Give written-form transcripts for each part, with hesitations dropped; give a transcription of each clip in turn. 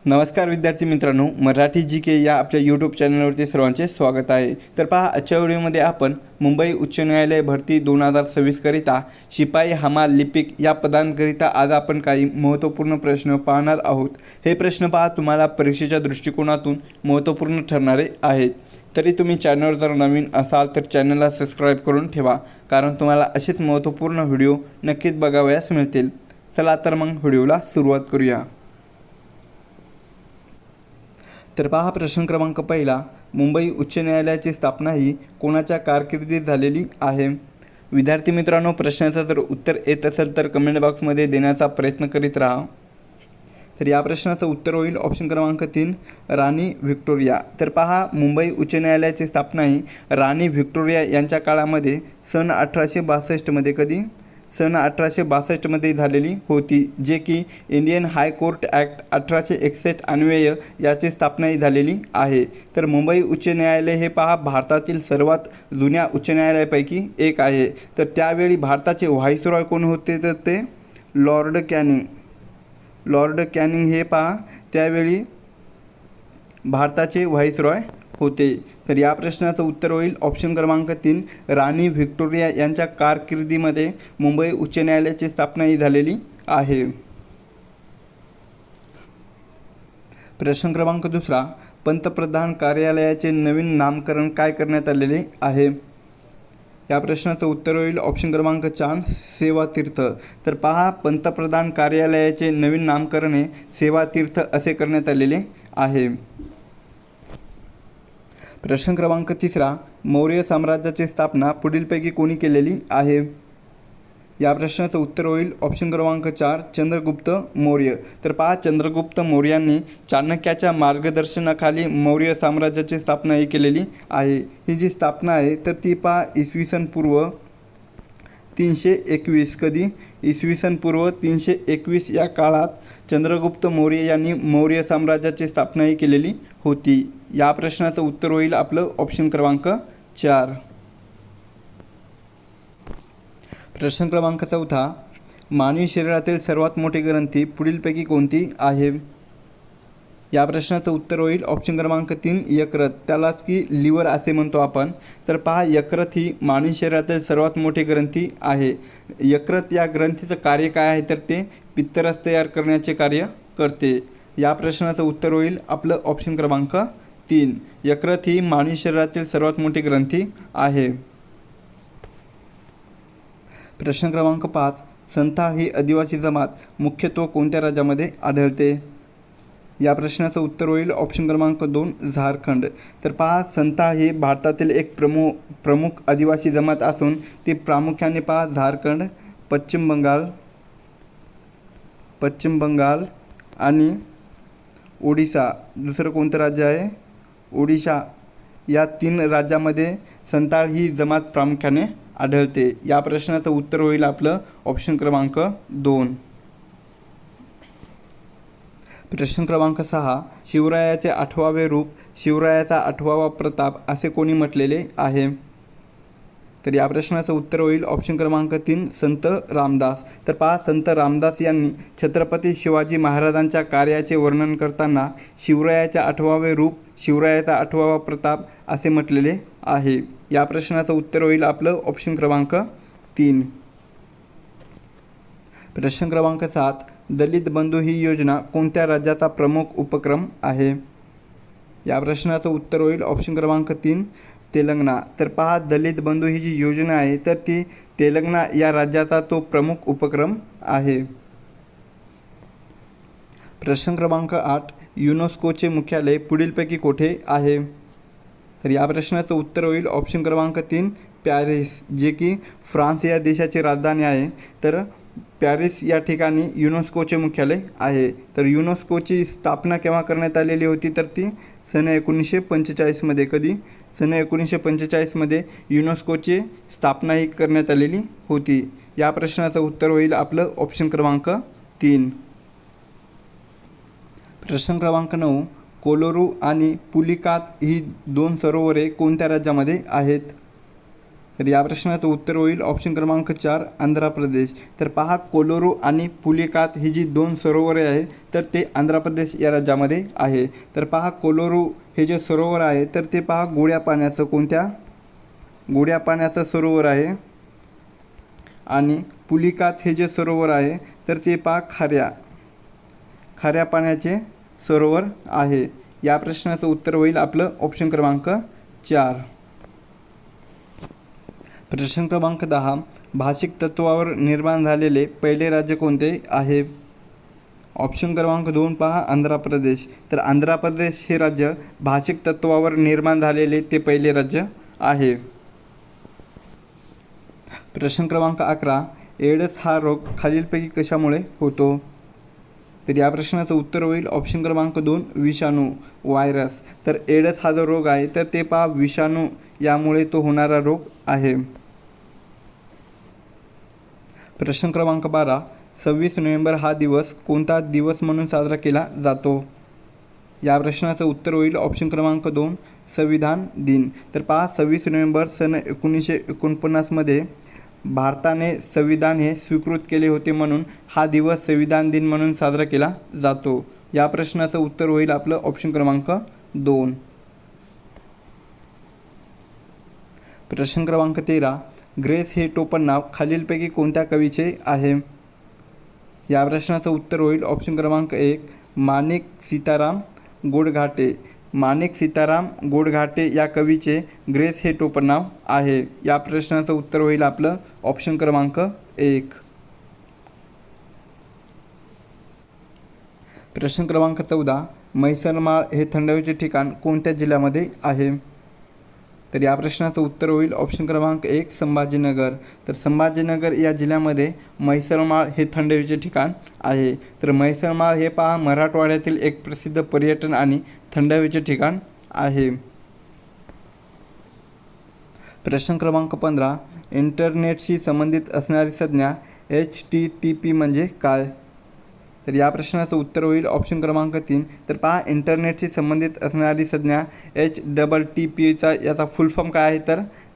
नमस्कार विद्यार्थी मित्रांनो, मराठी जी के या आपल्या यूट्यूब चॅनलवरती सर्वांचे स्वागत आहे। तर पहा, आजच्या व्हिडिओमध्ये आपण मुंबई उच्च न्यायालय भरती 2026 करिता शिपाई हमाल लिपिक या पदांकरिता आज आपण काही महत्त्वपूर्ण प्रश्न पाहणार आहोत। हे प्रश्न पहा तुम्हाला परीक्षेच्या दृष्टिकोनातून महत्त्वपूर्ण ठरणारे आहेत। तरी तुम्ही चॅनलवर जर नवीन असाल तर चॅनलला सबस्क्राईब करून ठेवा, कारण तुम्हाला असेच महत्त्वपूर्ण व्हिडिओ नक्कीच बघावयास मिळतील। चला तर मग व्हिडिओला सुरुवात करूया। तर पहा, प्रश्न क्रमांक पहिला, मुंबई उच्च न्यायालयाची स्थापना ही कोणाच्या कारकिर्दीत झालेली आहे? विद्यार्थी मित्रांनो, प्रश्नाचं जर उत्तर येत असेल तर कमेंट बॉक्समध्ये देण्याचा प्रयत्न करीत राहा। तर या प्रश्नाचं उत्तर होईल ऑप्शन क्रमांक 3, राणी व्हिक्टोरिया। तर पहा, मुंबई उच्च न्यायालयाची स्थापना ही राणी व्हिक्टोरिया यांच्या काळामध्ये सन 1862 कधी? सन 1862 झालेली होती, जे की इंडियन हाय कोर्ट ॲक्ट 1861 अन्वये याची स्थापनाही झालेली आहे। तर मुंबई उच्च न्यायालय हे पहा भारतातील सर्वात जुन्या उच्च न्यायालयापैकी एक आहे। तर त्यावेळी भारताचे व्हाईसरॉय कोण होते? तर ते लॉर्ड कॅनिंग। लॉर्ड कॅनिंग हे पहा त्यावेळी भारताचे व्हाईसरॉय होते। तर या प्रश्नाचं उत्तर होईल ऑप्शन क्रमांक 3, राणी व्हिक्टोरिया यांच्या कारकिर्दीमध्ये मुंबई उच्च न्यायालयाची स्थापना ही झालेली आहे। प्रश्न क्रमांक 2, पंतप्रधान कार्यालयाचे नवीन नामकरण काय करण्यात आलेले आहे? या प्रश्नाचं उत्तर होईल ऑप्शन क्रमांक 4, सेवातीर्थ। तर पहा, पंतप्रधान कार्यालयाचे नवीन नामकरण हे सेवातीर्थ असे करण्यात आलेले आहे। प्रश्न क्रमांक 3, मौर्य साम्राज्याची स्थापना पुढीलपैकी कोणी केलेली आहे? या प्रश्नाचं उत्तर होईल ऑप्शन क्रमांक 4, चंद्रगुप्त मौर्य। तर पहा, चंद्रगुप्त मौर्यांनी चाणक्याच्या मार्गदर्शनाखाली मौर्य साम्राज्याची स्थापना ही केलेली आहे। ही जी स्थापना आहे तर ती पहा इसवी सन पूर्व 321 कधी? इसवी सन पूर्व 321 या काळात चंद्रगुप्त मौर्य यांनी मौर्य साम्राज्याची स्थापना ही केलेली होती। या प्रश्नाचं उत्तर होईल आपलं ऑप्शन क्रमांक 4। प्रश्न क्रमांक 4, मानवी शरीरातील सर्वात मोठी ग्रंथी पुढीलपैकी कोणती आहे? या प्रश्नाचं उत्तर होईल ऑप्शन क्रमांक 3, यकृत, त्यालाच की लिव्हर असे म्हणतो आपण। तर पहा, यकृत ही मानवी शरीरातील सर्वात मोठी ग्रंथी आहे। यकृत या ग्रंथीचं कार्य काय आहे? तर ते पित्तरस तयार करण्याचे कार्य करते। या प्रश्नाचं उत्तर होईल आपलं ऑप्शन क्रमांक 3, यकृत ही मानवी शरीरातील सर्वात मोठी ग्रंथी आहे। प्रश्न क्रमांक 5, संथाल ही आदिवासी जमात मुख्यत्वे कोणत्या राज्यामध्ये आढळते? या प्रश्नाचं उत्तर होईल ऑप्शन क्रमांक 2, झारखंड। तर पहा, संथाल ही भारतातील एक प्रमुख आदिवासी जमात असून ती प्रामुख्याने पहा झारखंड, पश्चिम बंगाल आणि ओडिशा, दुसरं कोणतं राज्य आहे? ओडिशा, या 3 राज्यामध्ये संथाल ही जमात प्रामुख्याने आढळते। या प्रश्नाचं उत्तर होईल आपलं ऑप्शन क्रमांक 2। प्रश्न क्रमांक 6, शिवरायाचे 8वे रूप, शिवरायाचा 8वा प्रताप असे कोणी म्हटलेले आहे? तर या प्रश्नाचं उत्तर होईल ऑप्शन क्रमांक 3, संत रामदास। तर पहा, संत रामदास यांनी छत्रपती शिवाजी महाराजांच्या कार्याचे वर्णन करताना शिवरायाचे 8वे रूप, शिवरायाचा 8वा प्रताप असे म्हटलेले आहे। या प्रश्नाचं उत्तर होईल आपलं ऑप्शन क्रमांक 3। प्रश्न क्रमांक 7, दलित बंधू ही योजना कोणत्या राज्याचा प्रमुख उपक्रम आहे? या प्रश्नाचं उत्तर होईल ऑप्शन क्रमांक 3, तेलंगणा। तर पहा, दलित बंधू ही जी योजना आहे तर ती तेलंगणा या राज्याचा तो प्रमुख उपक्रम आहे। प्रश्न क्रमांक 8, युनेस्कोचे मुख्यालय पुढीलपैकी कोठे आहे? तर या प्रश्नाचं उत्तर होईल ऑप्शन क्रमांक 3, पॅरिस, जे की फ्रान्स या देशाची राजधानी आहे। तर पॅरिस या ठिकाणी युनेस्कोचे मुख्यालय आहे। तर युनेस्कोची स्थापना केव्हा करण्यात आलेली होती? तर ती सन 1945 कधी? सन 1945 युनेस्कोची स्थापना ही करण्यात आलेली होती। या प्रश्नाचं उत्तर होईल आपलं ऑप्शन क्रमांक 3। प्रश्न क्रमांक 9, कोलोरू आणि पुलिकात ही 2 सरोवरे कोणत्या राज्यामध्ये आहेत? तर या प्रश्नाचं उत्तर होईल ऑप्शन क्रमांक 4 आंध्र प्रदेश. तर पहा कोलोरू आणि पुलिकात ही जी दोन सरोवरे आहेत तर ते आंध्र प्रदेश या राज्यामध्ये आहे. तर पहा कोलोरू हे जे सरोवर आहे तर ते पहा गोड्या पाण्याचं कोणत्या गोड्या पाण्याचं सरोवर आहे आणि पुलिकात हे जे सरोवर आहे तर ते पहा खाऱ्या पाण्याचे सरोवर आहे. या प्रश्नाचं उत्तर होईल आपलं ऑप्शन क्रमांक 4. प्रश्न क्रमांक 10 भाषिक तत्वावर निर्माण झालेले पहिले राज्य कोणते आहे? ऑप्शन क्रमांक 2 पहा आंध्र प्रदेश. तर आंध्र प्रदेश हे राज्य भाषिक तत्वावर निर्माण झालेले ते पहिले राज्य आहे. प्रश्न क्रमांक 11 एड्स हा रोग खालीलपैकी कशामुळे होतो? तर या प्रश्नाचं उत्तर होईल ऑप्शन क्रमांक 2 विषाणू व्हायरस. तर एड्स हा जो रोग आहे तर ते पहा विषाणू यामुळे तो होणारा रोग आहे. प्रश्न क्रमांक 12 26 नोव्हेंबर हा दिवस कोणता दिवस म्हणून साजरा केला जातो? या प्रश्नाचं उत्तर होईल ऑप्शन क्रमांक 2 संविधान दिन. तर पहा 26 नोव्हेंबर सन 1949 मध्ये भारताने संविधान हे स्वीकृत केले होते म्हणून हा दिवस संविधान दिन म्हणून साजरा केला जातो. या प्रश्नाचं उत्तर होईल आपलं ऑप्शन क्रमांक 2. प्रश्न क्रमांक 13 ग्रेस हे टोपण नाव खालीलपैकी कोणत्या कवीचे आहे? या प्रश्नाचं उत्तर होईल ऑप्शन क्रमांक 1 माणिक सीताराम गोडघाटे. माणिक सीताराम गोडघाटे या कवीचे ग्रेस हे टोपण नाव आहे. या प्रश्नाचं उत्तर होईल आपलं ऑप्शन क्रमांक 1. प्रश्न क्रमांक 14 म्हैसरमाळ हे थंड हवेचे ठिकाण कोणत्या जिल्ह्यामध्ये आहे? तर या प्रश्नाचं उत्तर होईल ऑप्शन क्रमांक 1 संभाजीनगर. तर संभाजीनगर या जिल्ह्यामध्ये म्हैसरमाळ हे थंड हवेचे ठिकाण आहे. तर म्हैसरमाळ हे पहा मराठवाड्यातील एक प्रसिद्ध पर्यटन आणि थंड हवेचे ठिकाण आहे. प्रश्न क्रमांक 15 इंटरनेटशी संबंधित असणारी संज्ञा HTTP म्हणजे काय? तर या प्रश्नाचं उत्तर होईल ऑप्शन क्रमांक 3. तर पहा इंटरनेटशी संबंधित असणारी संज्ञा HTTPचा याचा फुल फॉर्म काय आहे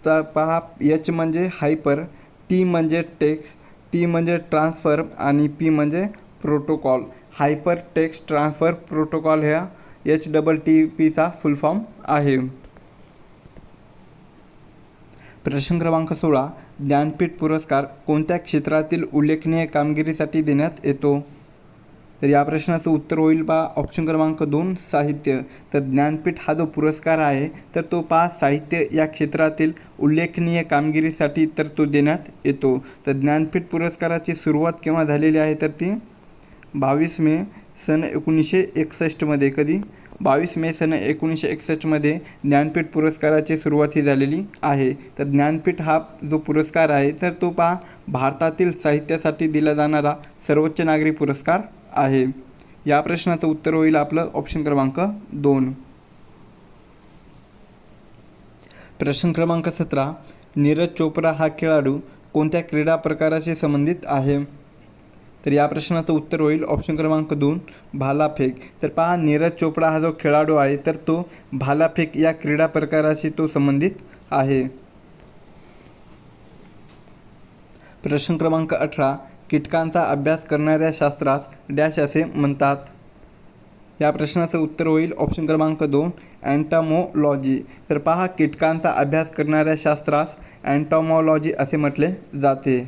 तर पहा H म्हणजे हायपर, T म्हणजे टेक्स्ट, T म्हणजे ट्रान्सफर आणि P म्हणजे protocol. Hyper text transfer protocol ह्या HTTPचा फुल फॉर्म आहे. प्रश्न क्रमांक 16 ज्ञानपीठ पुरस्कार कोणत्या क्षेत्रातील उल्लेखनीय कामगिरीसाठी देण्यात येतो? तर या प्रश्नाचं उत्तर होईल पहा ऑप्शन क्रमांक 2 साहित्य. तर ज्ञानपीठ हा जो पुरस्कार आहे तर तो पहा साहित्य या क्षेत्रातील उल्लेखनीय कामगिरीसाठी तर तो देण्यात येतो. तर ज्ञानपीठ पुरस्काराची सुरुवात केव्हा झालेली आहे तर ती 22 मे सन 1961 मध्ये. कधी? 22 मे सन 1961 मध्ये ज्ञानपीठ पुरस्काराची सुरुवात ही झालेली आहे. तर ज्ञानपीठ हा जो पुरस्कार आहे तर तो पहा भारतातील साहित्यासाठी दिला जाणारा सर्वोच्च नागरी पुरस्कार आहे. या प्रश्नाचं उत्तर होईल आपलं ऑप्शन क्रमांक 2. प्रश्न क्रमांक 17 नीरज चोप्रा हा खेळाडू कोणत्या क्रीडा प्रकाराशी संबंधित आहे? तर या प्रश्नाचं उत्तर होईल ऑप्शन क्रमांक 2 भालाफेक. तर पहा नीरज चोप्रा हा जो खेळाडू आहे तर तो भालाफेक या क्रीडा प्रकाराशी तो संबंधित आहे. प्रश्न क्रमांक 18 कीटकांचा अभ्यास करणाऱ्या शास्त्रास डॅश असे म्हणतात? या प्रश्नाचं उत्तर होईल ऑप्शन क्रमांक 2 एंटॉमॉलॉजी. तर पहा कीटकांचा अभ्यास करणाऱ्या शास्त्रास एंटॉमॉलॉजी असे म्हटले जाते.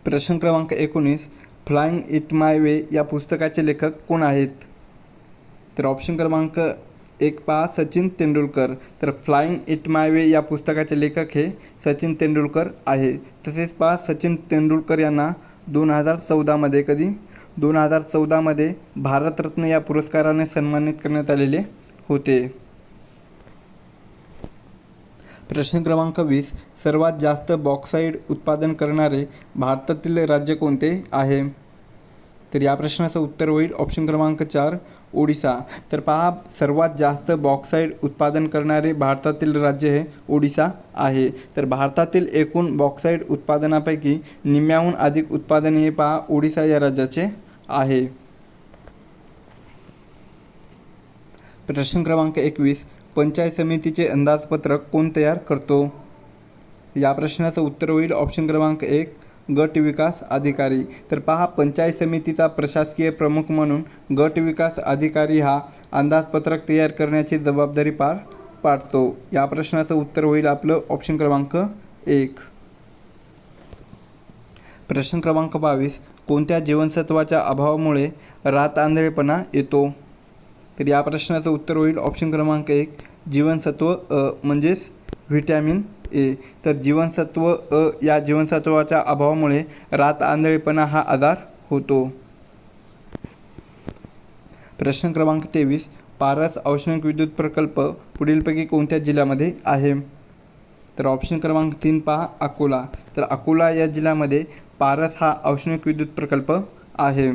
प्रश्न क्रमांक 19 फ्लाइंग इट माय वे या पुस्तकाचे लेखक कोण आहेत? तर ऑप्शन क्रमांक 1 पहा सचिन तेंडुलकर. तर फ्लाइंग इट माय वे या पुस्तकाचे लेखक हे सचिन तेंडुलकर आहे. तसेच पहा सचिन तेंडुलकर यांना 2014 मध्ये कधी 2014 मध्ये भारतरत्न या पुरस्काराने सन्मानित करण्यात आलेले होते. प्रश्न क्रमांक 20 सर्वात जास्त बॉक्साईट उत्पादन करणारे भारतातील राज्य कोणते आहे? तर या प्रश्नाचं उत्तर होईल ऑप्शन क्रमांक 4 ओडिसा. तर पहा सर्वात जास्त बॉक्साईट उत्पादन करणारे भारतातील राज्य हे ओडिसा आहे. तर भारतातील एकूण बॉक्साईट उत्पादनापैकी निम्म्याहून अधिक उत्पादन हे पहा ओडिसा या राज्याचे आहे. प्रश्न क्रमांक 21 पंचायत समितीचे अंदाजपत्रक कोण तयार करतो? या प्रश्नाचं उत्तर होईल ऑप्शन क्रमांक 1 गट विकास अधिकारी. तर पहा, पंचायत समितीचा प्रशासकीय प्रमुख म्हणून गट विकास अधिकारी हा अंदाजपत्रक तयार करण्याची जबाबदारी पार पाडतो. या प्रश्नाचं उत्तर होईल आपलं ऑप्शन क्रमांक 1. प्रश्न क्रमांक 22 कोणत्या जीवनसत्वाच्या अभावामुळे रात आंधळेपणा येतो? तर या प्रश्नाचं उत्तर होईल ऑप्शन क्रमांक 1 जीवनसत्व म्हणजेच व्हिटॅमिन ए. तर जीवनसत्व या जीवनसत्वाच्या अभावामुळे रात आंधळेपणा हा आजार होतो. प्रश्न क्रमांक 23 पारस औष्णिक विद्युत प्रकल्प पुढीलपैकी कोणत्या जिल्ह्यामध्ये आहे? तर ऑप्शन क्रमांक 3 पहा अकोला. तर अकोला या जिल्ह्यामध्ये पारस हा औष्णिक विद्युत प्रकल्प आहे.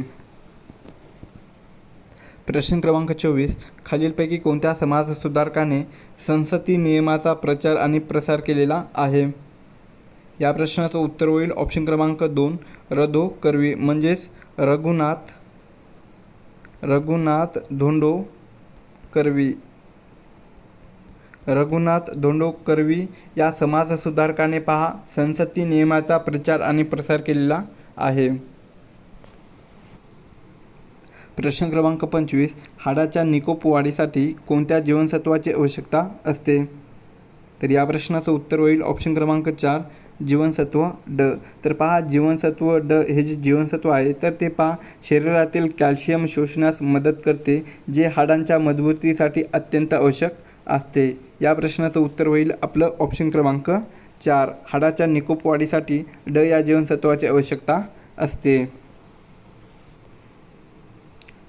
प्रश्न क्रमांक 24 खालीलपैकी कोणत्या समाजसुधारकाने संसदी नियमाचा प्रचार आणि प्रसार केलेला आहे? या प्रश्नाचं उत्तर होईल ऑप्शन क्रमांक 2 रधो कर्वी म्हणजेच रघुनाथ धोंडो कर्वी. रघुनाथ धोंडो कर्वी या समाजसुधारकाने पहा संसदी नियमाचा प्रचार आणि प्रसार केलेला आहे. प्रश्न क्रमांक 25 हाडाच्या निकोप वाढीसाठी कोणत्या जीवनसत्वाची आवश्यकता असते? तर या प्रश्नाचं उत्तर होईल ऑप्शन क्रमांक 4 जीवनसत्व ड. तर पहा जीवनसत्व ड हे जे जीवनसत्व आहे तर ते पहा शरीरातील कॅल्शियम शोषण्यास मदत करते, जे हाडांच्या मजबूतीसाठी अत्यंत आवश्यक असते. या प्रश्नाचं उत्तर होईल आपलं ऑप्शन क्रमांक 4 हाडाच्या निकोप वाढीसाठी ड या जीवनसत्वाची आवश्यकता असते.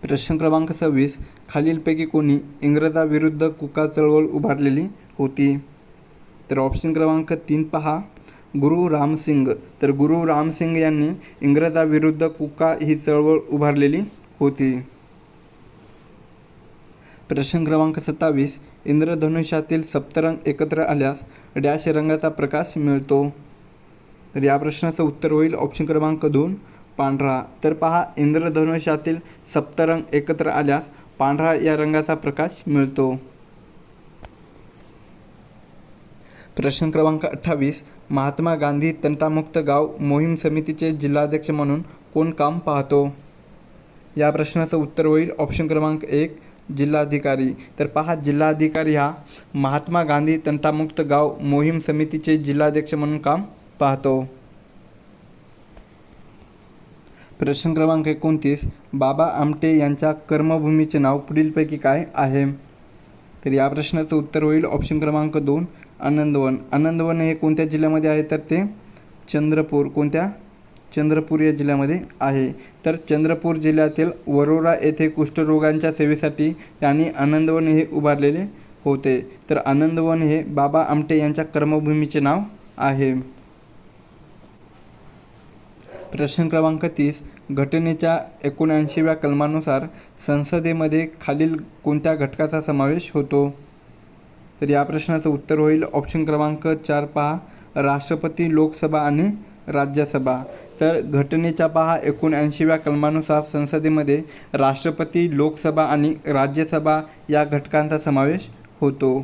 प्रश्न क्रमांक 26 खालीलपैकी कोणी इंग्रजाविरुद्ध कुका चळवळ उभारलेली होती? तर ऑप्शन क्रमांक 3 पहा गुरु रामसिंग. तर गुरु रामसिंग यांनी इंग्रजाविरुद्ध कुका ही चळवळ उभारलेली होती. प्रश्न क्रमांक 27 इंद्रधनुष्यातील सप्तरंग एकत्र आल्यास डॅश रंगाचा प्रकाश मिळतो? तर या प्रश्नाचं उत्तर होईल ऑप्शन क्रमांक 2 पांढरा. तर पहा इंद्रधनुष्यातील सप्तरंग एकत्र आल्यास पांढरा या रंगाचा प्रकाश मिळतो. प्रश्न क्रमांक 28 महात्मा गांधी तंटामुक्त गाव मोहीम समितीचे जिल्हाध्यक्ष म्हणून कोण काम पाहतो? या प्रश्नाचं उत्तर होईल ऑप्शन क्रमांक 1 जिल्हाधिकारी. तर पहा जिल्हाधिकारी हा महात्मा गांधी तंटामुक्त गाव मोहीम समितीचे जिल्हाध्यक्ष म्हणून काम पाहतो. प्रश्न क्रमांक 29 बाबा आमटे यांच्या कर्मभूमीचे नाव पुढीलपैकी काय आहे? तर या प्रश्नाचं उत्तर होईल ऑप्शन क्रमांक 2 आनंदवन. आनंदवन हे कोणत्या जिल्ह्यामध्ये आहे? तर ते चंद्रपूर. कोणत्या? चंद्रपूर या जिल्ह्यामध्ये आहे. तर चंद्रपूर जिल्ह्यातील वरोरा येथे कुष्ठरोगांच्या सेवेसाठी त्यांनी आनंदवन हे उभारलेले होते. तर आनंदवन हे बाबा आमटे यांच्या कर्मभूमीचे नाव आहे. प्रश्न क्रमांक 30 घटनेच्या 79व्या कलमानुसार संसदेमध्ये खालील कोणत्या घटकाचा समावेश होतो? तर या प्रश्नाचं उत्तर होईल ऑप्शन क्रमांक 4 पहा राष्ट्रपती, लोकसभा आणि राज्यसभा. तर घटनेच्या पहा 79व्या कलमानुसार संसदेमध्ये राष्ट्रपती, लोकसभा आणि राज्यसभा या घटकांचा समावेश होतो.